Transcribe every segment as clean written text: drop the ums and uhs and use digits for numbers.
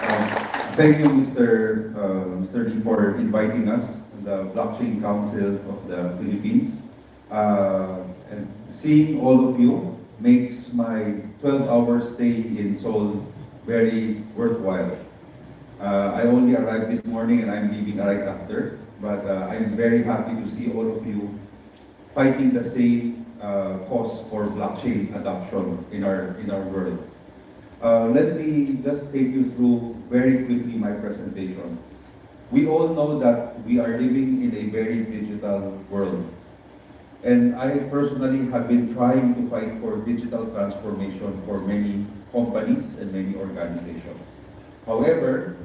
Um, Thank you, Mr. Lee, for inviting us to the Blockchain Council of the Philippines. And seeing all of you makes my 12-hour stay in Seoul very worthwhile. I only arrived this morning and I'm leaving right after, but I'm very happy to see all of you fighting the same cause for blockchain adoption in our world. Let me just take you through very quickly my presentation. We all know that we are living in a very digital world. And I personally have been trying to fight for digital transformation for many companies and many organizations. However,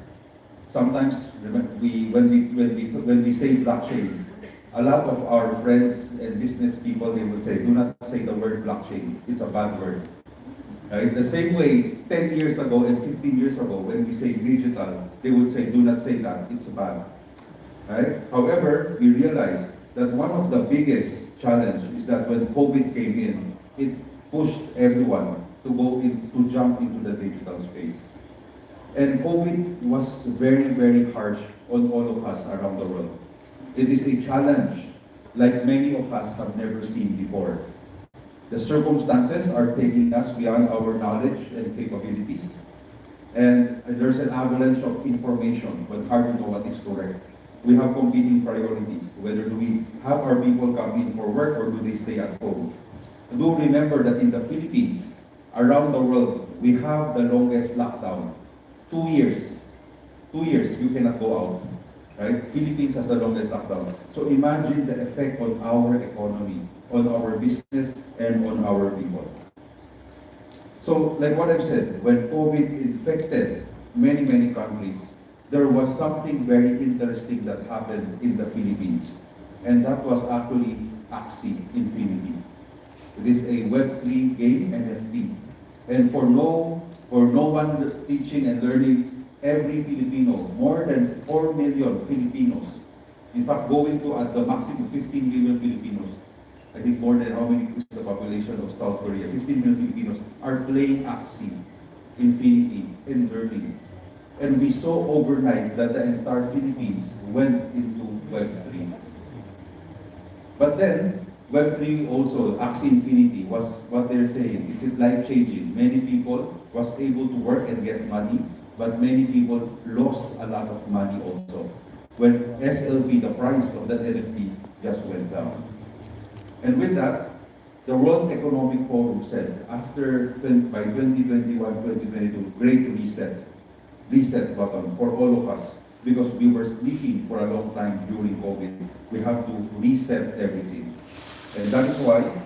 sometimes when we say blockchain, a lot of our friends and business people, they would say, do not say the word blockchain. It's a bad word. Right? The same way, 10 years ago and 15 years ago, when we say digital, they would say, do not say that, it's bad. Right? However, we realized that one of the biggest challenge is that when COVID came in, it pushed everyone to jump into the digital space. And COVID was very, very harsh on all of us around the world. It is a challenge like many of us have never seen before. The circumstances are taking us beyond our knowledge and capabilities. And there's an avalanche of information, but hard to know what is correct. We have competing priorities. Whether do we have our people come in for work or do they stay at home? Do remember that in the Philippines, around the world, we have the longest lockdown. 2 years. 2 years, you cannot go out. Right? Philippines has the longest lockdown. So imagine the effect on our economy, on our business, and on our people. So, like what I've said, when COVID infected many, many countries, there was something very interesting that happened in the Philippines. And that was actually Axie Infinity. It is a Web3 game NFT. And for no one teaching and learning, every Filipino, more than 4 million Filipinos, in fact, going to at the maximum 15 million Filipinos, I think more than how many is the population of South Korea, 15 million Filipinos are playing Axie Infinity and learning. And we saw overnight that the entire Philippines went into Web3. But then, Web3 also, Axie Infinity, was what they're saying. Is it life-changing? Many people was able to work and get money, but many people lost a lot of money also. When SLP, the price of that NFT, just went down. And with that, the World Economic Forum said, by 2021, 2022, great reset button for all of us, because we were sleeping for a long time during COVID. We have to reset everything. And that is why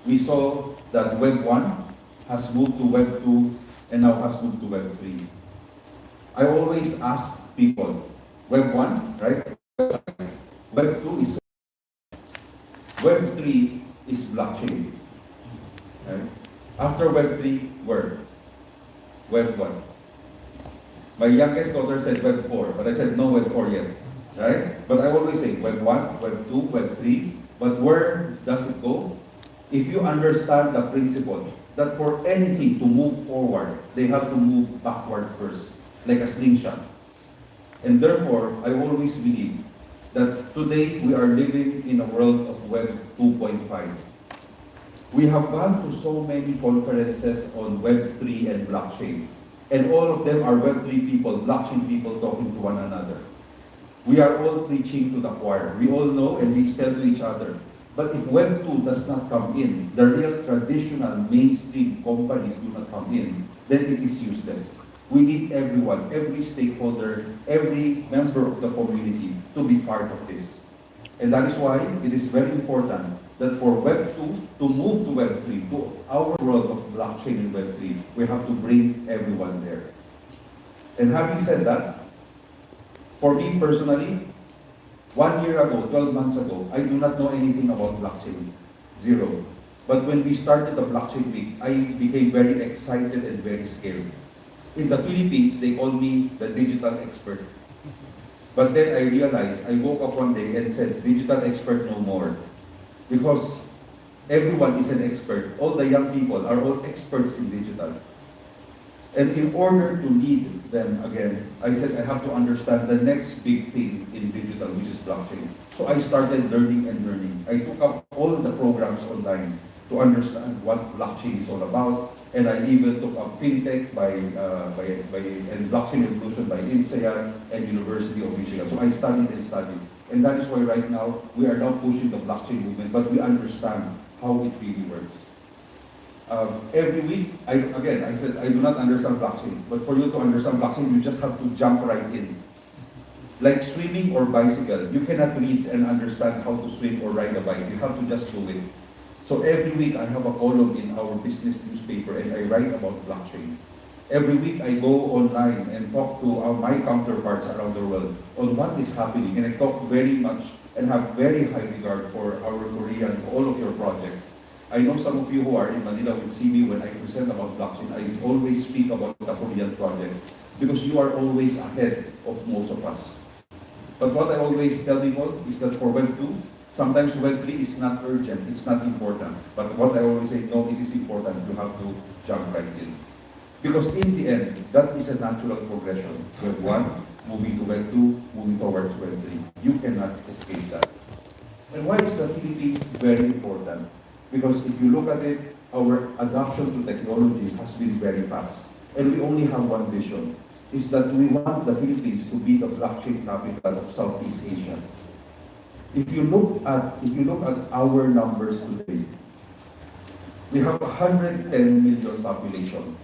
we saw that Web 1 has moved to Web 2 and now has moved to Web 3. I always ask people, Web 1, right? Web 2 is Web 3 is blockchain. Right? After Web 3, where? Web 1. My youngest daughter said Web 4, but I said no Web 4 yet. Right? But I always say Web 1, Web 2, Web 3. But where does it go? If you understand the principle that for anything to move forward, they have to move backward first, like a slingshot. And therefore, I always believe that today we are living in a world of Web 2.5. We have gone to so many conferences on Web 3 and blockchain. And all of them are Web 3 people, blockchain people talking to one another. We are all preaching to the choir. We all know and we sell to each other. But if Web 2 does not come in, the real traditional mainstream companies do not come in, then it is useless. We need everyone, every stakeholder, every member of the community to be part of this. And that is why it is very important that for Web 2 to move to Web 3, to our world of blockchain and Web 3, we have to bring everyone there. And having said that, for me personally, 1 year ago, 12 months ago, I do not know anything about blockchain. Zero. But when we started the blockchain week, I became very excited and very scared. In the Philippines, they call me the digital expert. But then I realized, I woke up one day and said, digital expert no more. Because everyone is an expert. All the young people are all experts in digital. And in order to lead them again, I said I have to understand the next big thing in digital, which is blockchain. So I started learning and learning. I took up all the programs online to understand what blockchain is all about. And I even took up fintech and blockchain evolution by INSEAD and University of Michigan. So I studied and studied. And that is why right now, we are now pushing the blockchain movement, but we understand how it really works. Every week, I said, I do not understand blockchain. But for you to understand blockchain, you just have to jump right in. Like swimming or bicycle, you cannot read and understand how to swim or ride a bike. You have to just do it. So every week, I have a column in our business newspaper and I write about blockchain. Every week, I go online and talk to my counterparts around the world on what is happening. And I talk very much and have very high regard for our Korean, all of your projects. I know some of you who are in Manila will see me when I present about blockchain. I always speak about the Korean projects because you are always ahead of most of us. But what I always tell people is that for Web 2, sometimes Web 3 is not urgent, it's not important. But what I always say, no, it is important. You have to jump right in. Because in the end, that is a natural progression. Web 1, moving to Web 2, moving towards Web 3. You cannot escape that. And why is the Philippines very important? Because if you look at it, our adoption to technology has been very fast. And we only have one vision, is that we want the Philippines to be the blockchain capital of Southeast Asia. If you look at our numbers today, we have 110 million population.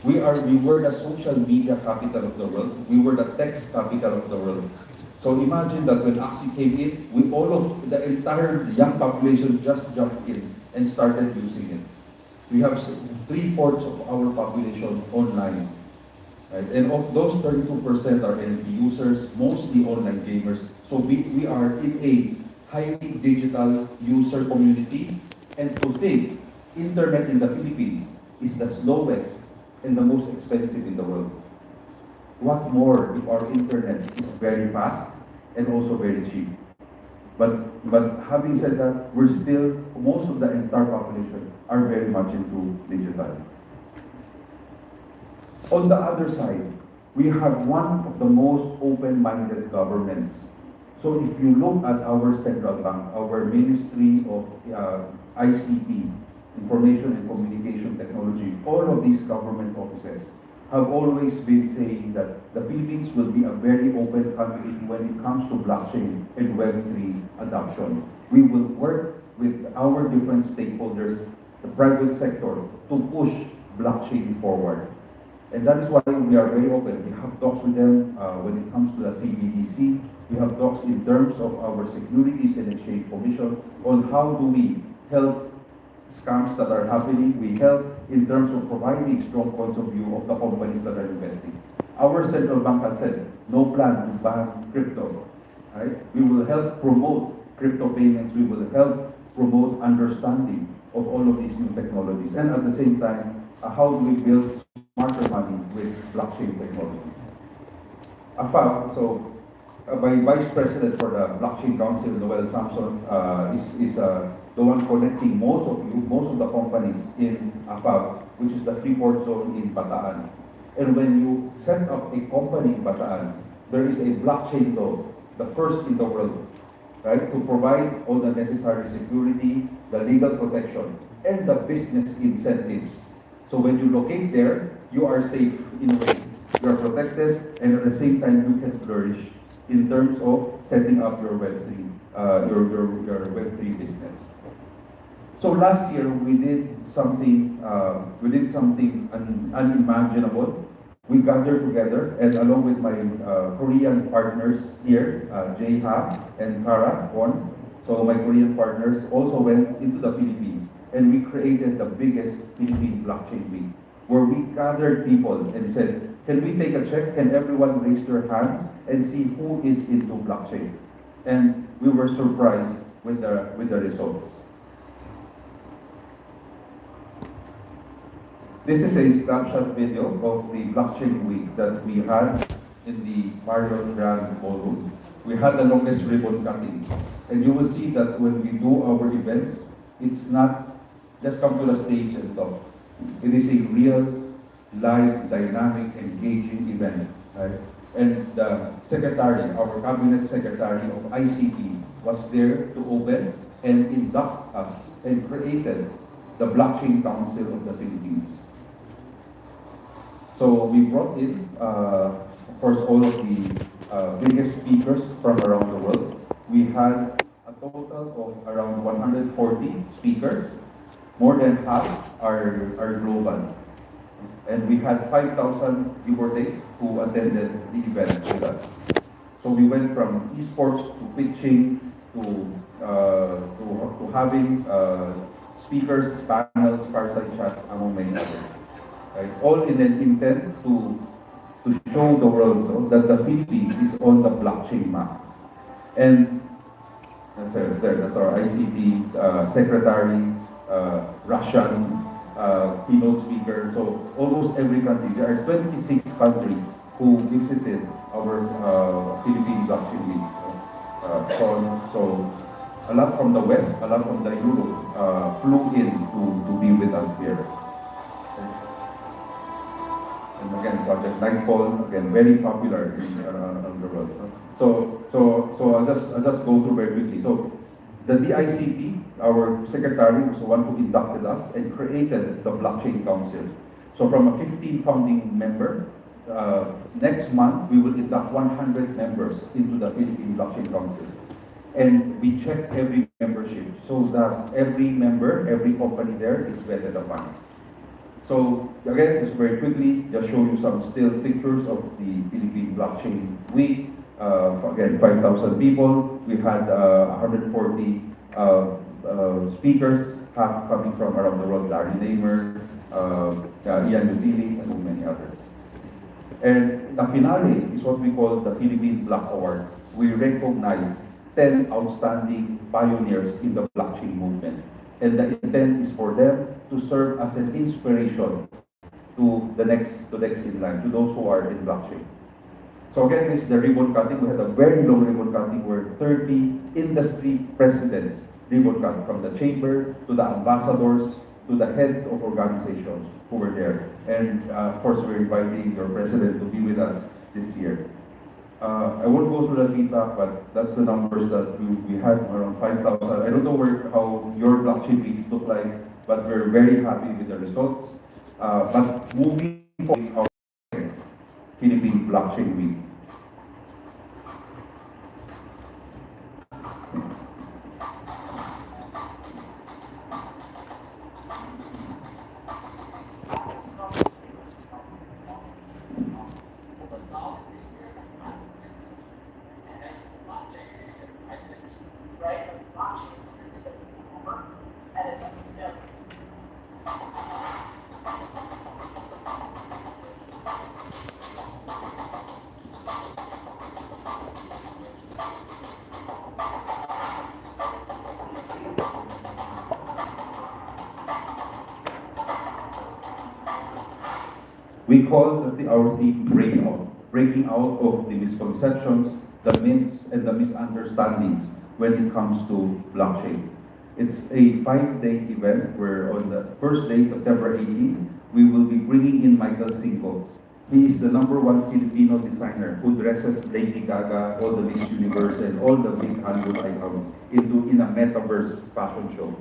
We were the social media capital of the world. We were the text capital of the world. So imagine that when Axie came in, all of the entire young population just jumped in and started using it. We have 3/4 of our population online. Right? And of those, 32% are NFT users, mostly online gamers. So we are in a highly digital user community. And to think, internet in the Philippines is the slowest and the most expensive in the world. What more if our internet is very fast and also very cheap? But having said that, most of the entire population are very much into digital. On the other side, we have one of the most open-minded governments. So if you look at our central bank, our Ministry of ICT, Information and Communication Technology, all of these government offices have always been saying that the Philippines will be a very open country when it comes to blockchain and Web3 adoption. We will work with our different stakeholders, the private sector, to push blockchain forward. And that is why we are very open. We have talks with them when it comes to the CBDC. We have talks in terms of our Securities and Exchange Commission on how do we help scams that are happening. We help in terms of providing strong points of view of the companies that are investing. Our central bank has said, no plan to ban crypto. Right? We will help promote crypto payments. We will help promote understanding of all of these new technologies. And at the same time, how do we build smarter money with blockchain technology? My Vice President for the Blockchain Council, Noel Samson, is the one connecting most of the companies in AFAB, which is the Freeport Zone in Bataan. And when you set up a company in Bataan, there is a blockchain law, the first in the world, right, to provide all the necessary security, the legal protection, and the business incentives. So when you locate there, you are safe in a way. You are protected, and at the same time, you can flourish in terms of setting up your Web3, your Web3 business. So last year we did something unimaginable. We gathered together, and along with my Korean partners here, Jay Ha and Kara Won. So my Korean partners also went into the Philippines, and we created the biggest Philippine Blockchain Week, where we gathered people and said, can we take a check? Can everyone raise their hands and see who is into blockchain? And we were surprised with the results. This is a snapshot video of the Blockchain Week that we had in the Marriott Grand Ballroom. We had the longest ribbon cutting. And you will see that when we do our events, it's not just come to the stage and talk. It is a real live, dynamic, engaging event. Right? And the secretary, our cabinet secretary of ICT, was there to open and induct us and created the Blockchain Council of the Philippines. So we brought in, of course, all of the biggest speakers from around the world. We had a total of around 140 speakers. More than half are global. And we had 5,000, give or take, who attended the event with us. So we went from esports to pitching to having speakers, panels, fireside chats, among many others. Right? All in an intent to show the world, no, that the Philippines is on the blockchain map. And that's our ICT secretary, Russian keynote speaker. So almost every country. There are 26 countries who visited our Philippine Blockchain Week. So a lot from the West, a lot from the Europe flew in to be with us here. And again, Project Nightfall, again, very popular around the world. So I'll just go through very quickly. So the DICT, our secretary, was the one who inducted us and created the Blockchain Council. So from a 15 founding member, next month we will induct 100 members into the Philippine Blockchain Council. And we check every membership so that every member, every company there is vetted upon. So again, just very quickly, just show you some still pictures of the Philippine Blockchain Week. Again, 5,000 people. We had 140 speakers, half coming from around the world, Larry Namer, Ian Lutili, and many others. And the finale is what we call the Philippine Block Awards. We recognize 10 outstanding pioneers in the blockchain movement. And the intent is for them to serve as an inspiration to the next in line, to those who are in blockchain. So again, this is the ribbon cutting. We had a very long ribbon cutting where 30 industry presidents ribbon cut, from the chamber to the ambassadors to the head of organizations who were there. And of course, we're inviting your president to be with us this year. I won't go through the feedback, but that's the numbers that we had, around 5,000. I don't know how your blockchain weeks look like, but we're very happy with the results. But moving forward, our Philippine Blockchain Week. We call our theme breaking out of the misconceptions, the myths, and the misunderstandings when it comes to blockchain. It's a 5-day event where on the first day, September 18, we will be bringing in Michael Cinco. He is the #1 Filipino designer who dresses Lady Gaga, all the Miss Universe, and all the big Hollywood icons in a metaverse fashion show.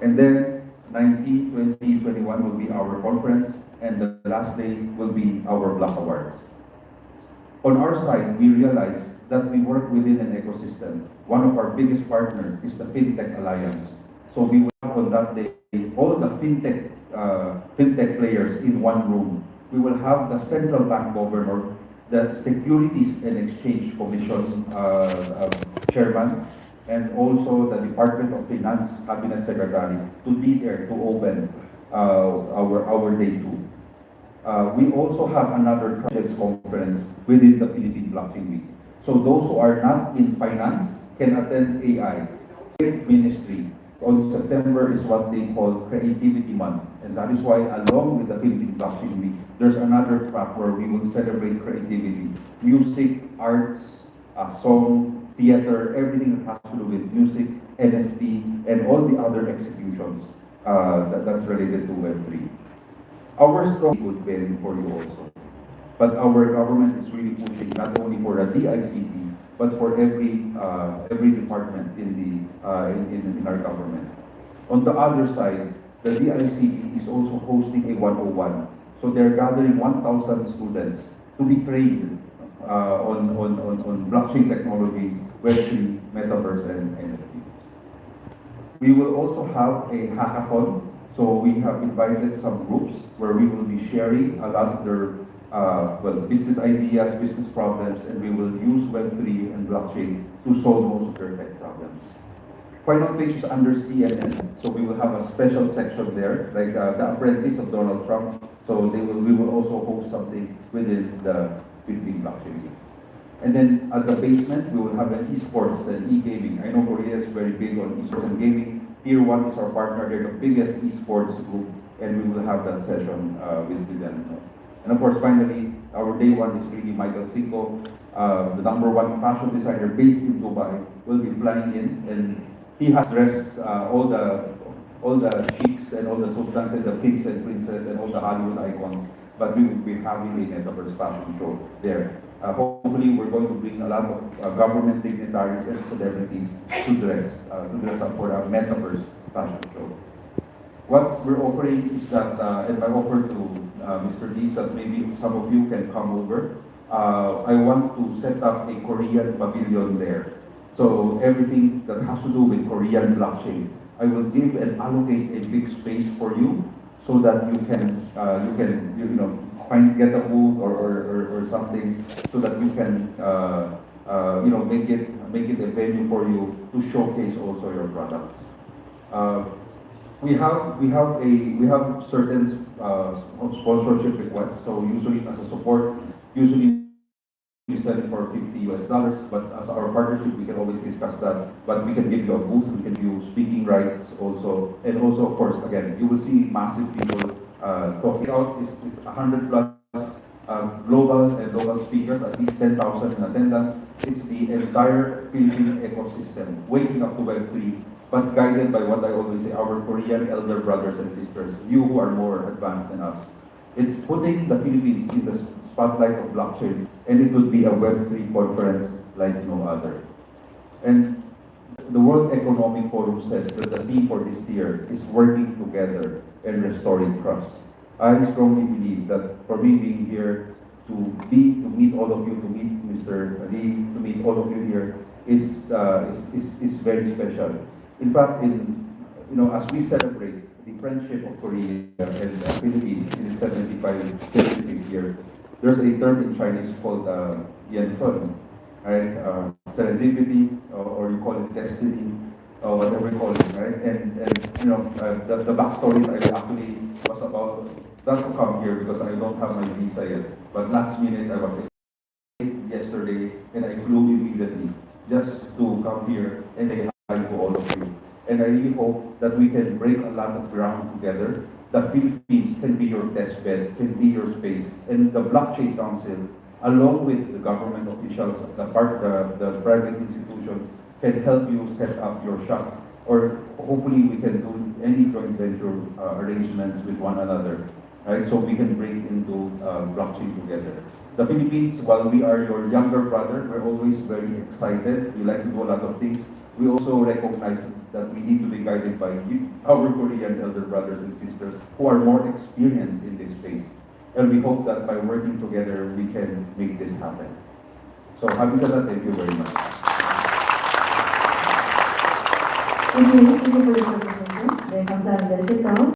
And then 19, 20, 21 will be our conference, and the last day will be our Block Awards. On our side, we realize that we work within an ecosystem. One of our biggest partners is the FinTech Alliance. So we will have on that day all the FinTech players in one room. We will have the central bank governor, the Securities and Exchange Commission chairman, and also the Department of Finance Cabinet Secretary to be there to open our day 2. We also have another projects conference within the Philippine Blockchain Week. So those who are not in finance can attend AI. Ministry on September is what they call Creativity Month. And that is why along with the Philippine Blockchain Week, there's another track where we will celebrate creativity. Music, arts, song, theater, everything that has to do with music, NFT, and all the other executions that's related to Web3. Our strong good pairing for you also. But our government is really pushing not only for the DICT, but for every department in our government. On the other side, the DICT is also hosting a 101. So they're gathering 1,000 students to be trained on blockchain technologies, Web3, Metaverse, and NFTs. We will also have a hackathon. So we have invited some groups where we will be sharing a lot of their business ideas, business problems, and we will use Web3 and blockchain to solve most of their tech problems. Final page is under CNN, so we will have a special section there, like the apprentice of Donald Trump. So we will also host something within the Philippine blockchain. And then at the basement, we will have an esports and e-gaming. I know Korea is very big on esports and gaming. Tier 1 is our partner. They're the biggest esports group, and we will have that session with them. And of course, finally, our day one is really Michael Cinco, the #1 fashion designer based in Dubai, will be flying in, and he has dressed all the chicks and all the sultans and the kings and princes and all the Hollywood icons. But we will be having a metaverse fashion show there. Hopefully, we're going to bring a lot of government dignitaries and celebrities to dress up for a metaverse fashion show. What we're offering is that, and my offer to Mr. Lee is that maybe some of you can come over. I want to set up a Korean pavilion there. So everything that has to do with Korean blockchain, I will give and allocate a big space for you so that you can get a booth or something so that you can make it a venue for you to showcase also your products. We have certain sponsorship requests. So usually as a support, usually we sell it for $50 US, but as our partnership, we can always discuss that. But we can give you a booth, we can give you speaking rights also, and also of course, again, you will see massive people talking out. It's 100 plus global and local speakers, at least 10,000 in attendance. It's the entire Philippine ecosystem waking up to Web3, but guided by what I always say, our Korean elder brothers and sisters, you who are more advanced than us. It's putting the Philippines in the spotlight of blockchain, and it would be a Web3 conference like no other. And the World Economic Forum says that the theme for this year is working together and restoring trust. I strongly believe that for me being here to meet all of you, to meet Mr. Lee, to meet all of you here is very special. In fact, as we celebrate the friendship of Korea and the Philippines in its 75th year, there's a term in Chinese called Yanfen, right? Serendipity, or you call it destiny, or whatever you call it, right? And the backstory I actually was about not to come here because I don't have my visa yet. But last minute I was yesterday, and I flew immediately just to come here and say hi to all of you. And I really hope that we can break a lot of ground together. The Philippines can be your test bed, can be your space, and the Blockchain Council, along with the government officials, the private institutions, can help you set up your shop. Or hopefully we can do any joint venture arrangements with one another, right? So we can bring into blockchain together. The Philippines, while we are your younger brother, we're always very excited. We like to do a lot of things. We also recognize that we need to be guided by our Korean elder brothers and sisters who are more experienced in this space. And we hope that by working together, we can make this happen. So having said that, thank you very much. Thank you for your presentation. 네, 감사합니다. 그래서